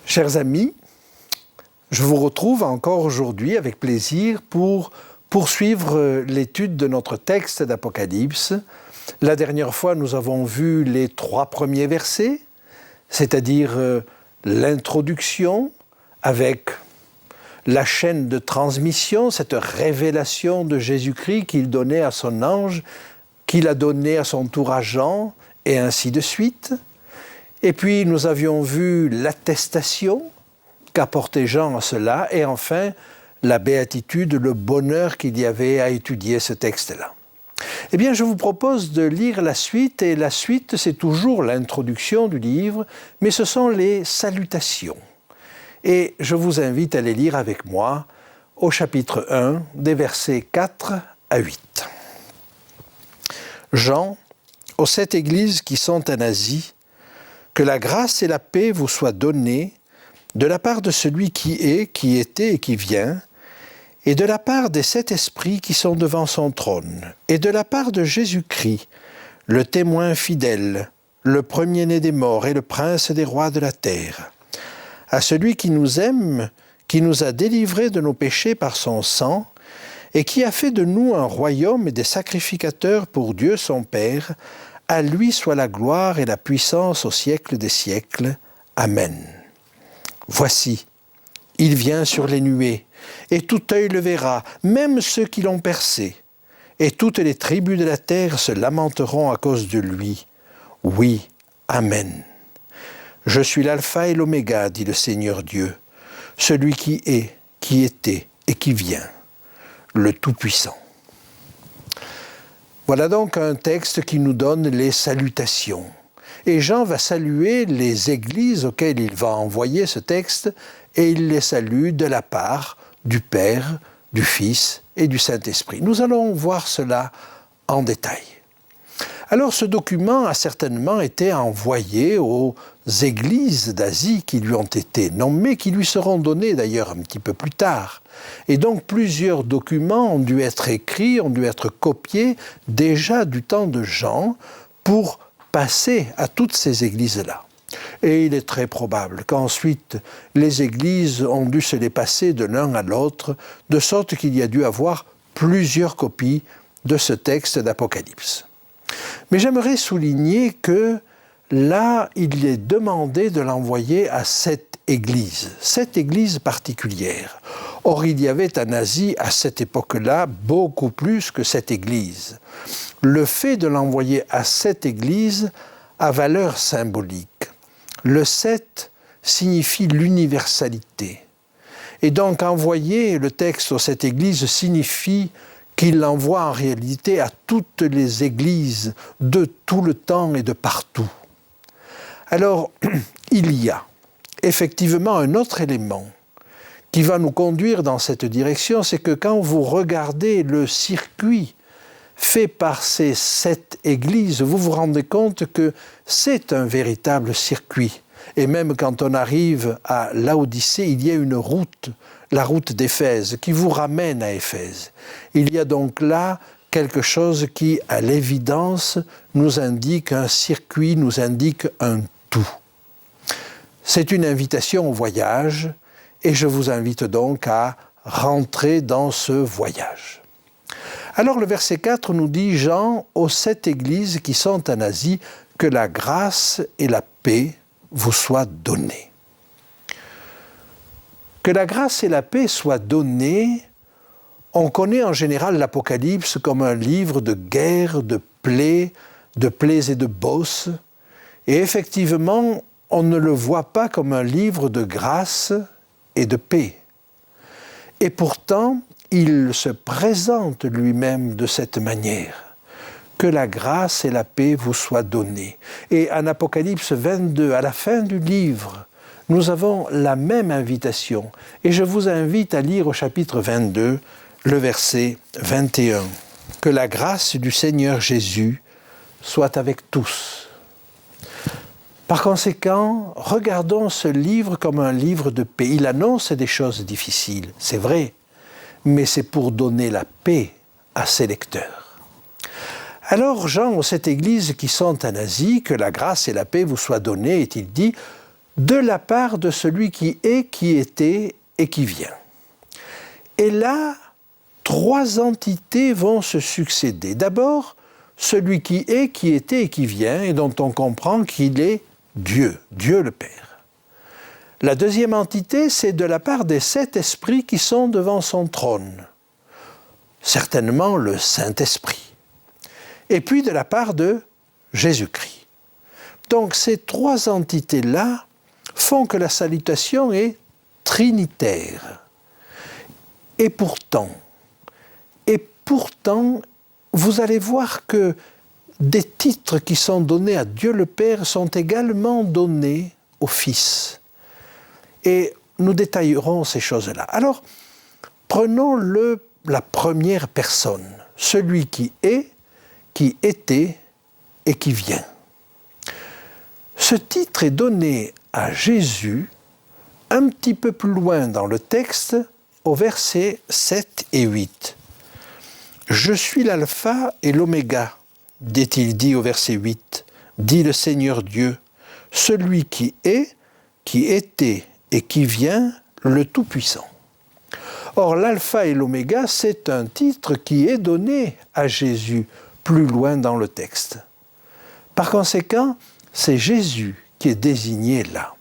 Chers amis, je vous retrouve encore aujourd'hui avec plaisir pour poursuivre l'étude de notre texte d'Apocalypse. La dernière fois, nous avons vu les 3 premiers versets, c'est-à-dire l'introduction avec la chaîne de transmission, cette révélation de Jésus-Christ qu'il donnait à son ange, qu'il a donné à son tour à Jean, et ainsi de suite. Et puis nous avions vu l'attestation qu'apportait Jean à cela, et enfin la béatitude, le bonheur qu'il y avait à étudier ce texte-là. Eh bien, je vous propose de lire la suite, et la suite, c'est toujours l'introduction du livre, mais ce sont les salutations. Et je vous invite à les lire avec moi au chapitre 1, des versets 4 à 8. Jean, aux 7 églises qui sont en Asie, que la grâce et la paix vous soient données de la part de celui qui est, qui était et qui vient, et de la part des 7 esprits qui sont devant son trône, et de la part de Jésus-Christ, le témoin fidèle, le premier-né des morts et le prince des rois de la terre. À celui qui nous aime, qui nous a délivrés de nos péchés par son sang, et qui a fait de nous un royaume et des sacrificateurs pour Dieu son Père, à lui soit la gloire et la puissance au siècle des siècles. Amen. Voici, il vient sur les nuées, et tout œil le verra, même ceux qui l'ont percé, et toutes les tribus de la terre se lamenteront à cause de lui. Oui, Amen. Je suis l'alpha et l'oméga, dit le Seigneur Dieu, celui qui est, qui était et qui vient, le Tout-Puissant. Voilà donc un texte qui nous donne les salutations. Et Jean va saluer les églises auxquelles il va envoyer ce texte, et il les salue de la part du Père, du Fils et du Saint-Esprit. Nous allons voir cela en détail. Alors ce document a certainement été envoyé aux églises d'Asie qui lui ont été nommées, qui lui seront données d'ailleurs un petit peu plus tard. Et donc plusieurs documents ont dû être écrits, ont dû être copiés déjà du temps de Jean pour passer à toutes ces églises-là. Et il est très probable qu'ensuite les églises ont dû se les passer de l'un à l'autre, de sorte qu'il y a dû avoir plusieurs copies de ce texte d'Apocalypse. Mais j'aimerais souligner que là, il est demandé de l'envoyer à cette église particulière. Or, il y avait en Asie, à cette époque-là, beaucoup plus que cette église. Le fait de l'envoyer à cette église a valeur symbolique. Le 7 signifie l'universalité. Et donc, envoyer le texte à cette église signifie qu'il l'envoie en réalité à toutes les églises de tout le temps et de partout. Alors, il y a effectivement un autre élément qui va nous conduire dans cette direction, c'est que quand vous regardez le circuit fait par ces 7 églises, vous vous rendez compte que c'est un véritable circuit. Et même quand on arrive à Laodicée, il y a une route, la route d'Éphèse, qui vous ramène à Éphèse. Il y a donc là quelque chose qui, à l'évidence, nous indique un circuit, nous indique un tout. C'est une invitation au voyage, et je vous invite donc à rentrer dans ce voyage. Alors le verset 4 nous dit « Jean, aux 7 églises qui sont en Asie, que la grâce et la paix vous soient données. » Que la grâce et la paix soient données, on connaît en général l'Apocalypse comme un livre de guerre, de plaies et de bosses, et effectivement, on ne le voit pas comme un livre de grâce et de paix. Et pourtant, il se présente lui-même de cette manière. que la grâce et la paix vous soient données. Et en Apocalypse 22, à la fin du livre, nous avons la même invitation. Et je vous invite à lire au chapitre 22, le verset 21. Que la grâce du Seigneur Jésus soit avec tous. Par conséquent, regardons ce livre comme un livre de paix. Il annonce des choses difficiles, c'est vrai, mais c'est pour donner la paix à ses lecteurs. Alors Jean, aux 7 églises qui sont en Asie, que la grâce et la paix vous soient données, est-il dit, de la part de celui qui est, qui était et qui vient. Et là, 3 entités vont se succéder. D'abord, celui qui est, qui était et qui vient, et dont on comprend qu'il est Dieu, Dieu le Père. La deuxième entité, c'est de la part des 7 esprits qui sont devant son trône. Certainement le Saint-Esprit. Et puis de la part de Jésus-Christ. Donc ces 3 entités-là font que la salutation est trinitaire. Et pourtant, vous allez voir que des titres qui sont donnés à Dieu le Père sont également donnés au Fils. Et nous détaillerons ces choses-là. Alors, prenons la première personne, celui qui est, qui était et qui vient. Ce titre est donné à Jésus un petit peu plus loin dans le texte, au verset 7 et 8. « Je suis l'alpha et l'oméga », dit-il dit au verset 8, dit le Seigneur Dieu, celui qui est, qui était et qui vient, le Tout-Puissant. Or, l'alpha et l'oméga, c'est un titre qui est donné à Jésus plus loin dans le texte. Par conséquent, c'est Jésus qui est désigné là.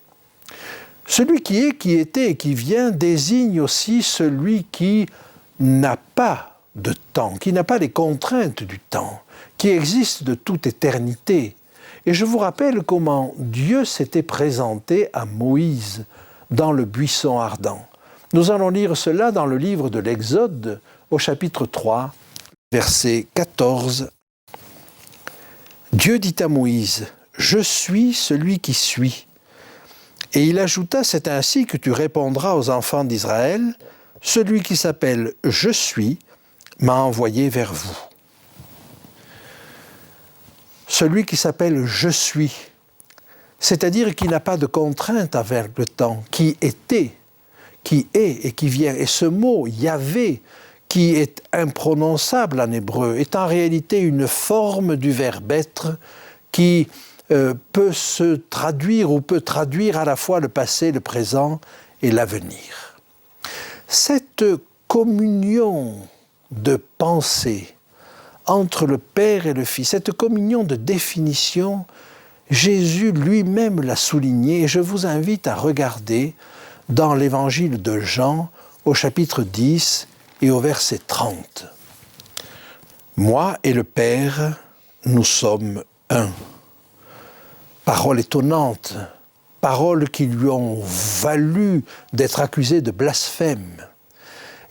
Celui qui est, qui était et qui vient désigne aussi celui qui n'a pas de temps, qui n'a pas les contraintes du temps, qui existe de toute éternité. Et je vous rappelle comment Dieu s'était présenté à Moïse dans le buisson ardent. Nous allons lire cela dans le livre de l'Exode, au chapitre 3, verset 14. Dieu dit à Moïse, « Je suis celui qui suis. » Et il ajouta, « C'est ainsi que tu répondras aux enfants d'Israël, celui qui s'appelle « Je suis » m'a envoyé vers vous. » Celui qui s'appelle « Je suis », c'est-à-dire qui n'a pas de contrainte avec le temps, qui était, qui est et qui vient. Et ce mot « Yahvé », qui est imprononçable en hébreu, est en réalité une forme du verbe être qui peut se traduire ou peut traduire à la fois le passé, le présent et l'avenir. Cette communion de pensée entre le Père et le Fils, cette communion de définition, Jésus lui-même l'a souligné et je vous invite à regarder dans l'évangile de Jean au chapitre 10 et au verset 30. « Moi et le Père, nous sommes un. » Parole étonnante, paroles qui lui ont valu d'être accusé de blasphème.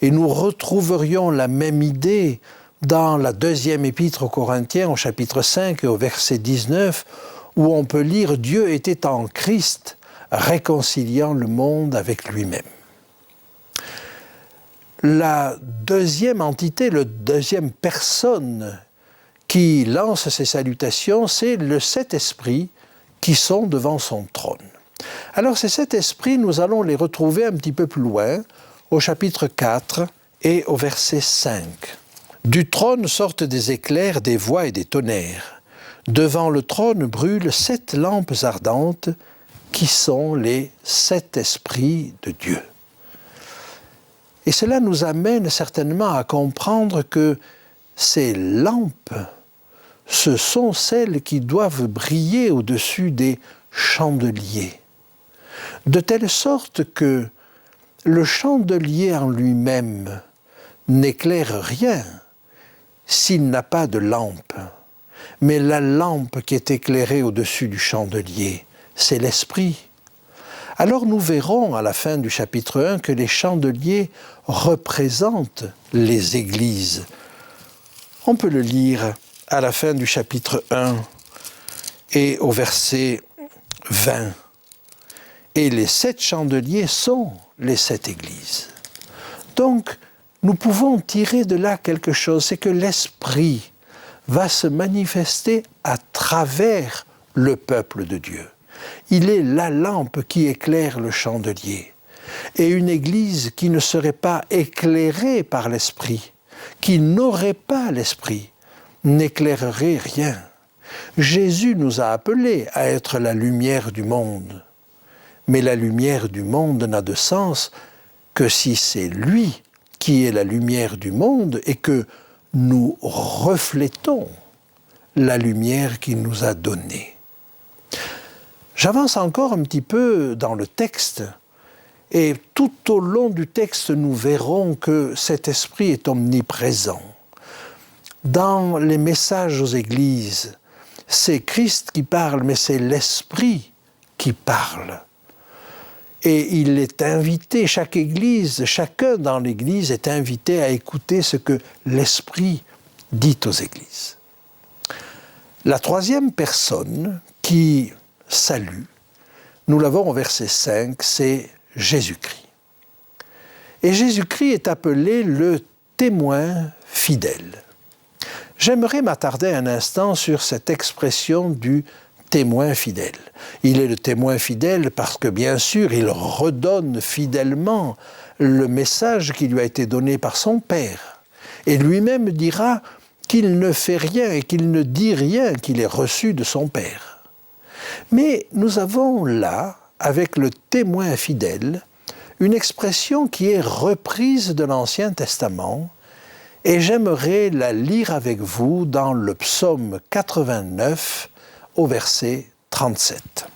Et nous retrouverions la même idée dans la 2e épître aux Corinthiens, au chapitre 5 et au verset 19, où on peut lire « Dieu était en Christ, réconciliant le monde avec lui-même ». La deuxième entité, la deuxième personne qui lance ces salutations, c'est le Saint-Esprit qui sont devant son trône. Alors ces 7 esprits, nous allons les retrouver un petit peu plus loin, au chapitre 4 et au verset 5. « Du trône sortent des éclairs, des voix et des tonnerres. Devant le trône brûlent 7 lampes ardentes, qui sont les 7 esprits de Dieu. » Et cela nous amène certainement à comprendre que ces lampes, ce sont celles qui doivent briller au-dessus des chandeliers, de telle sorte que le chandelier en lui-même n'éclaire rien s'il n'a pas de lampe. Mais la lampe qui est éclairée au-dessus du chandelier, c'est l'Esprit. Alors nous verrons à la fin du chapitre 1 que les chandeliers représentent les églises. On peut le lire à la fin du chapitre 1 et au verset 20. Et les 7 chandeliers sont les 7 églises. Donc, nous pouvons tirer de là quelque chose, c'est que l'Esprit va se manifester à travers le peuple de Dieu. Il est la lampe qui éclaire le chandelier. Et une Église qui ne serait pas éclairée par l'Esprit, qui n'aurait pas l'Esprit, n'éclairerait rien. Jésus nous a appelés à être la lumière du monde. Mais la lumière du monde n'a de sens que si c'est lui qui est la lumière du monde et que nous reflétons la lumière qu'il nous a donnée. J'avance encore un petit peu dans le texte et tout au long du texte, nous verrons que cet esprit est omniprésent. Dans les messages aux églises, c'est Christ qui parle, mais c'est l'Esprit qui parle. Et il est invité, chaque église, chacun dans l'église est invité à écouter ce que l'Esprit dit aux églises. La troisième personne qui salue, nous l'avons au verset 5, c'est Jésus-Christ. Et Jésus-Christ est appelé le témoin fidèle. J'aimerais m'attarder un instant sur cette expression du témoin fidèle. Il est le témoin fidèle parce que, bien sûr, il redonne fidèlement le message qui lui a été donné par son Père. Et lui-même dira qu'il ne fait rien et qu'il ne dit rien qu'il ait reçu de son Père. Mais nous avons là, avec le témoin fidèle, une expression qui est reprise de l'Ancien Testament et j'aimerais la lire avec vous dans le psaume 89 au verset 37.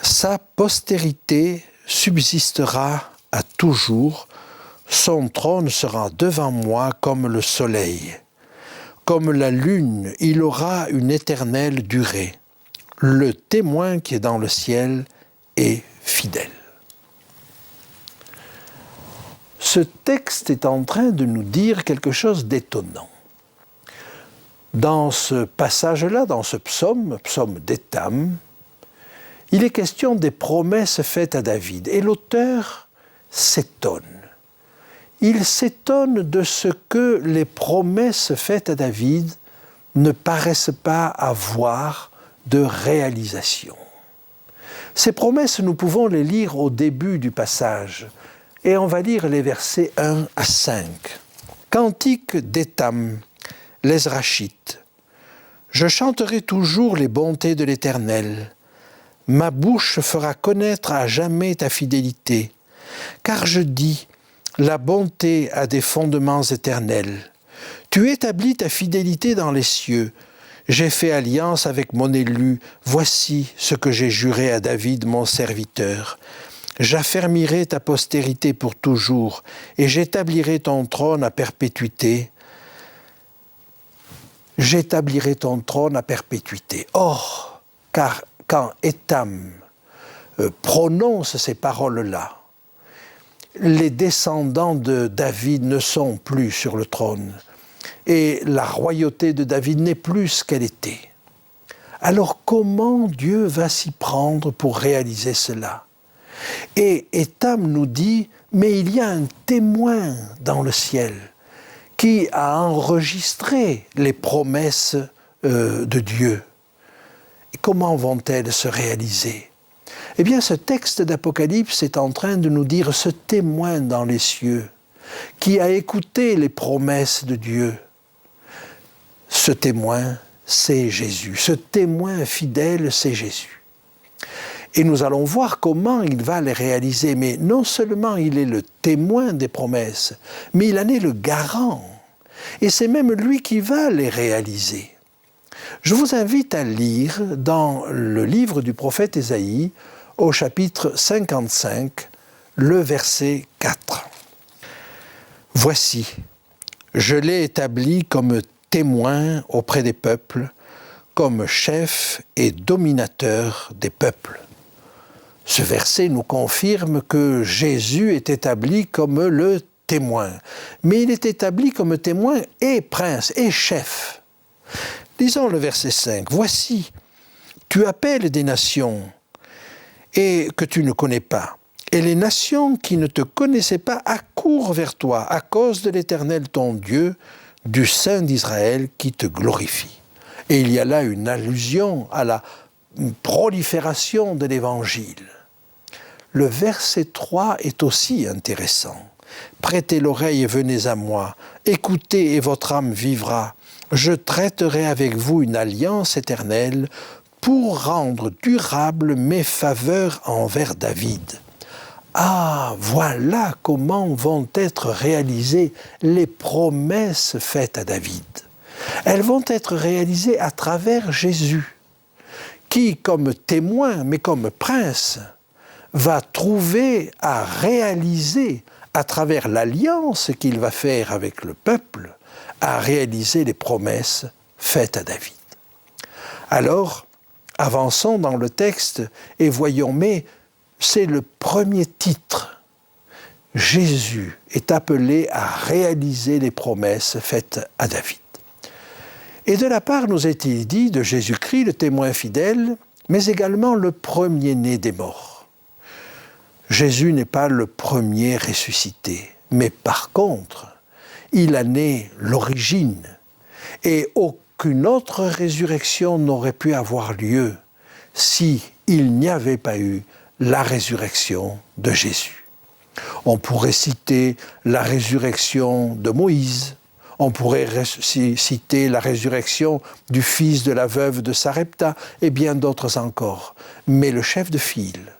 Sa postérité subsistera à toujours, son trône sera devant moi comme le soleil. Comme la lune, il aura une éternelle durée. Le témoin qui est dans le ciel est fidèle. Ce texte est en train de nous dire quelque chose d'étonnant. Dans ce passage-là, dans ce psaume d'Étham, il est question des promesses faites à David. Et l'auteur s'étonne. Il s'étonne de ce que les promesses faites à David ne paraissent pas avoir de réalisation. Ces promesses, nous pouvons les lire au début du passage. Et on va lire les versets 1 à 5. Cantique d'Étham, l'Ezrachite. Je chanterai toujours les bontés de l'Éternel. Ma bouche fera connaître à jamais ta fidélité. Car je dis, la bonté a des fondements éternels. Tu établis ta fidélité dans les cieux. J'ai fait alliance avec mon élu. Voici ce que j'ai juré à David, mon serviteur. J'affermirai ta postérité pour toujours, et j'établirai ton trône à perpétuité. J'établirai ton trône à perpétuité. Or, car quand Étham prononce ces paroles-là, les descendants de David ne sont plus sur le trône, et la royauté de David n'est plus ce qu'elle était. Alors comment Dieu va s'y prendre pour réaliser cela ? Et Étham nous dit, mais il y a un témoin dans le ciel qui a enregistré les promesses de Dieu. Et comment vont-elles se réaliser ? Eh bien, ce texte d'Apocalypse est en train de nous dire ce témoin dans les cieux qui a écouté les promesses de Dieu. Ce témoin, c'est Jésus. Ce témoin fidèle, c'est Jésus. Et nous allons voir comment il va les réaliser. Mais non seulement il est le témoin des promesses, mais il en est le garant. Et c'est même lui qui va les réaliser. Je vous invite à lire dans le livre du prophète Ésaïe, au chapitre 55, le verset 4. « Voici, je l'ai établi comme témoin auprès des peuples, comme chef et dominateur des peuples. » Ce verset nous confirme que Jésus est établi comme le témoin, mais il est établi comme témoin et prince et chef. Lisons le verset 5. « Voici, tu appelles des nations et que tu ne connais pas, et les nations qui ne te connaissaient pas accourent vers toi à cause de l'Éternel ton Dieu, du Saint d'Israël qui te glorifie. » Et il y a là une allusion à la prolifération de l'Évangile. Le verset 3 est aussi intéressant. « Prêtez l'oreille et venez à moi, écoutez et votre âme vivra. Je traiterai avec vous une alliance éternelle pour rendre durables mes faveurs envers David. » Ah, voilà comment vont être réalisées les promesses faites à David. Elles vont être réalisées à travers Jésus, qui, comme témoin, mais comme prince, va trouver à réaliser, à travers l'alliance qu'il va faire avec le peuple, à réaliser les promesses faites à David. Alors, avançons dans le texte et voyons, mais c'est le premier titre. Jésus est appelé à réaliser les promesses faites à David. Et de la part, nous est-il dit, de Jésus-Christ, le témoin fidèle, mais également le premier-né des morts. Jésus n'est pas le premier ressuscité, mais par contre, il en est l'origine. Et aucune autre résurrection n'aurait pu avoir lieu si il n'y avait pas eu la résurrection de Jésus. On pourrait citer la résurrection de Moïse, on pourrait citer la résurrection du fils de la veuve de Sarepta et bien d'autres encore. Mais le chef de file,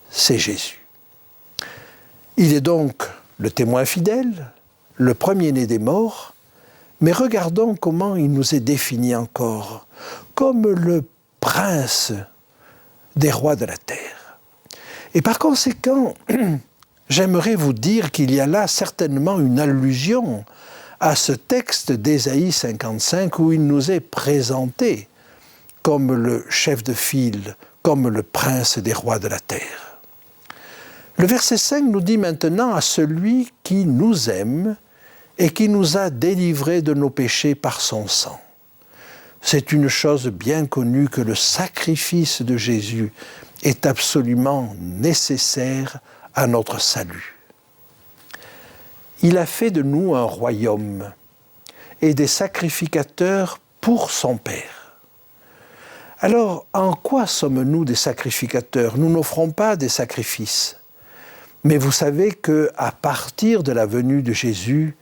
c'est Jésus. Il est donc le témoin fidèle, le premier-né des morts, mais regardons comment il nous est défini encore, comme le prince des rois de la terre. Et par conséquent, j'aimerais vous dire qu'il y a là certainement une allusion à ce texte d'Ésaïe 55 où il nous est présenté comme le chef de file, comme le prince des rois de la terre. Le verset 5 nous dit maintenant à celui qui nous aime et qui nous a délivrés de nos péchés par son sang. C'est une chose bien connue que le sacrifice de Jésus est absolument nécessaire à notre salut. Il a fait de nous un royaume et des sacrificateurs pour son Père. Alors, en quoi sommes-nous des sacrificateurs ? Nous n'offrons pas des sacrifices. Mais vous savez qu'à partir de la venue de Jésus,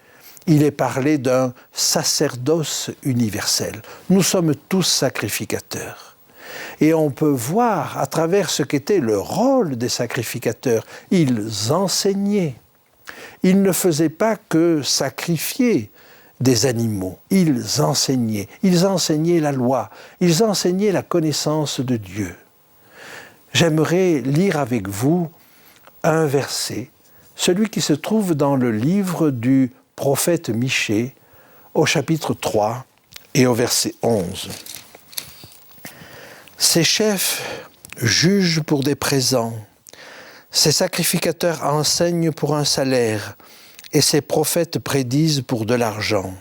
il est parlé d'un sacerdoce universel. Nous sommes tous sacrificateurs. Et on peut voir à travers ce qu'était le rôle des sacrificateurs. Ils enseignaient. Ils ne faisaient pas que sacrifier des animaux. Ils enseignaient. Ils enseignaient la loi. Ils enseignaient la connaissance de Dieu. J'aimerais lire avec vous un verset, celui qui se trouve dans le livre du prophète Michée, au chapitre 3 et au verset 11. « Ces chefs jugent pour des présents, ces sacrificateurs enseignent pour un salaire, et ces prophètes prédisent pour de l'argent. »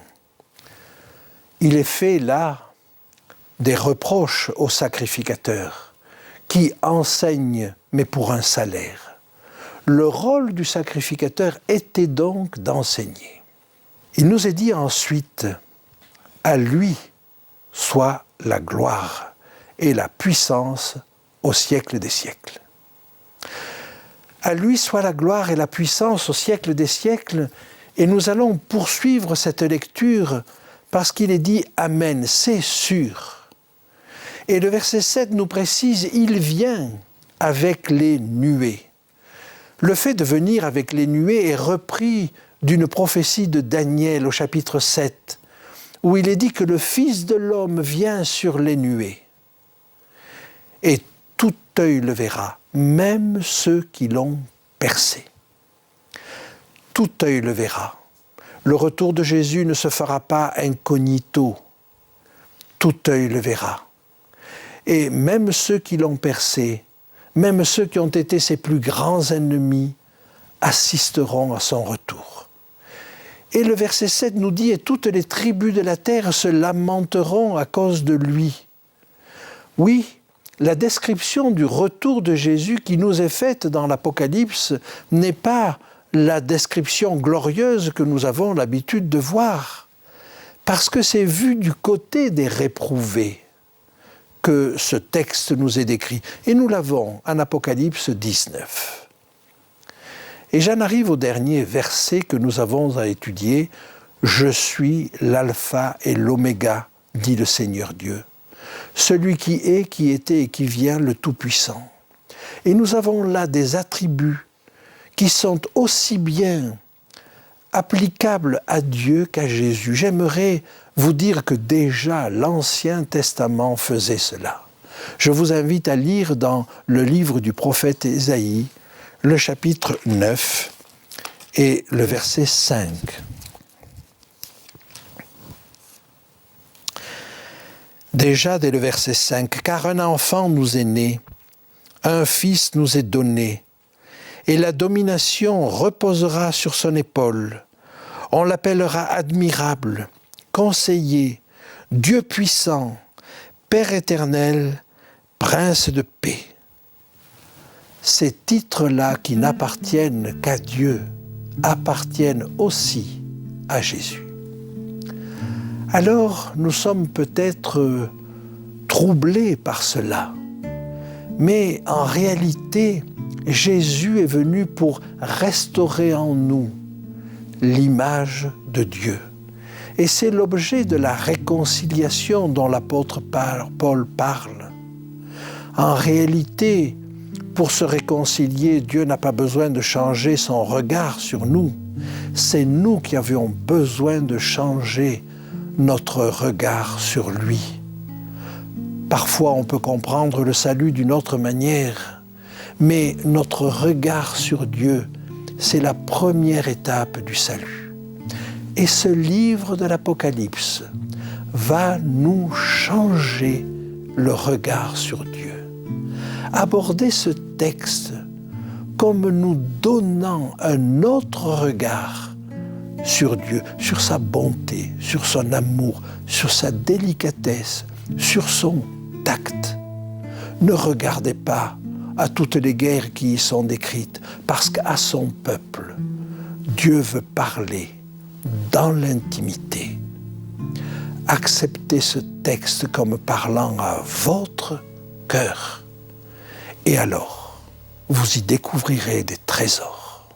Il est fait là des reproches aux sacrificateurs qui enseignent, mais pour un salaire. Le rôle du sacrificateur était donc d'enseigner. Il nous est dit ensuite, à lui soit la gloire et la puissance au siècle des siècles. À lui soit la gloire et la puissance au siècle des siècles, et nous allons poursuivre cette lecture parce qu'il est dit « Amen », c'est sûr. Et le verset 7 nous précise « Il vient avec les nuées ». Le fait de venir avec les nuées est repris d'une prophétie de Daniel au chapitre 7, où il est dit que le Fils de l'homme vient sur les nuées. Et tout œil le verra, même ceux qui l'ont percé. Tout œil le verra. Le retour de Jésus ne se fera pas incognito. Tout œil le verra. Et même ceux qui l'ont percé, même ceux qui ont été ses plus grands ennemis, assisteront à son retour. Et le verset 7 nous dit « Et toutes les tribus de la terre se lamenteront à cause de lui ». Oui, la description du retour de Jésus qui nous est faite dans l'Apocalypse n'est pas la description glorieuse que nous avons l'habitude de voir, parce que c'est vu du côté des réprouvés que ce texte nous est décrit. Et nous l'avons en Apocalypse 19. Et j'en arrive au dernier verset que nous avons à étudier. « Je suis l'alpha et l'oméga, dit le Seigneur Dieu, celui qui est, qui était et qui vient, le Tout-Puissant. » Et nous avons là des attributs qui sont aussi bien applicables à Dieu qu'à Jésus. J'aimerais vous dire que déjà l'Ancien Testament faisait cela. Je vous invite à lire dans le livre du prophète Ésaïe, le chapitre 9 et le verset 5. Déjà dès le verset 5, « Car un enfant nous est né, un fils nous est donné, et la domination reposera sur son épaule. On l'appellera admirable, conseiller, Dieu puissant, Père éternel, Prince de paix. » Ces titres-là qui n'appartiennent qu'à Dieu appartiennent aussi à Jésus. Alors nous sommes peut-être troublés par cela, mais en réalité, Jésus est venu pour restaurer en nous l'image de Dieu. Et c'est l'objet de la réconciliation dont l'apôtre Paul parle. En réalité, pour se réconcilier, Dieu n'a pas besoin de changer son regard sur nous. C'est nous qui avions besoin de changer notre regard sur lui. Parfois, on peut comprendre le salut d'une autre manière, mais notre regard sur Dieu, c'est la première étape du salut. Et ce livre de l'Apocalypse va nous changer le regard sur Dieu. Aborder ce texte comme nous donnant un autre regard sur Dieu, sur sa bonté, sur son amour, sur sa délicatesse, sur son tact. Ne regardez pas à toutes les guerres qui y sont décrites, parce qu'à son peuple, Dieu veut parler dans l'intimité. Acceptez ce texte comme parlant à votre cœur. Et alors, vous y découvrirez des trésors.